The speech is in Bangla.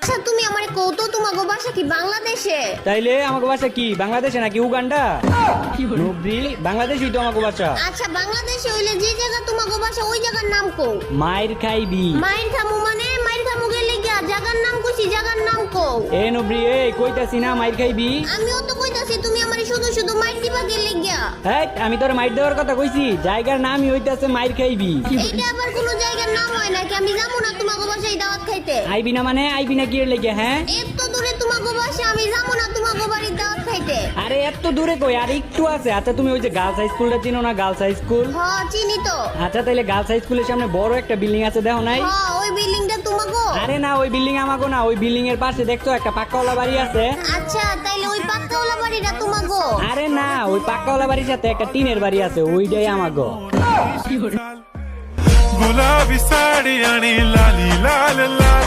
আচ্ছা তুমি আমারে কৌতো তোমাগো বাসা কি বাংলাদেশে? তাইলে আমাকে বাসা কি বাংলাদেশে নাকি উগান্ডা? নবরি বাংলাদেশই তো আমাকে বাসা। আচ্ছা বাংলাদেশে হইলে যে জায়গা তোমাগো বাসা ওই জায়গার নাম কও। মায়ের খাইবি। মাইর খামু মানে মাইর খামু গেলে গিয়া জায়গার নাম কইছি, জায়গার নাম কও। এ নবরি এ কইতাছি না মাইর খাইবি। আমিও তো কইতাছি তুমি আমারে শুধু শুধু মাইর দিবা গেলে গিয়া। হ্যাঁ আমি তোর মাইর দেওয়ার কথা কইছি, জায়গার নামই হইতাছে মাইর খাইবি। এইটা আবার কোন জায়গার নাম হয় নাকি? আমি যাবো না তোমাগো বাসায় দাওয়াত খাইতে। আইবি না মানে আইবি না কি এর লেগে? হ্যাঁ এত দূরে তোমাগো বাসা, আমি যাবো না তোমাগো বাড়ির দাওয়াত খাইতে। আরে এত দূরে কই, আর একটু আছে। আচ্ছা তুমি ওই যে গার্লস হাই স্কুলটা চিনো না? Girls high school. হ্যাঁ চিনি তো। আচ্ছা তাইলে গার্লস হাই স্কুলের সামনে বড় একটা বিল্ডিং আছে, দেখো নাই? হ্যাঁ ওই বিল্ডিংটা তোমাগো? আরে না ওই বিল্ডিং আমাগো না, ওই বিল্ডিং এর পাশে দেখছো একটা পাক্কাওয়ালা বাড়ি আছে। আচ্ছা তাইলে ওই পাক্কাওয়ালা বাড়িটা তোমাগো? আরে না ওই পাক্কাওয়ালা বাড়ির সাথে একটা টিনের বাড়ি আছে, ওইটাই আমাগো। गुलाबी साड़ी आणि लाली लाल लाल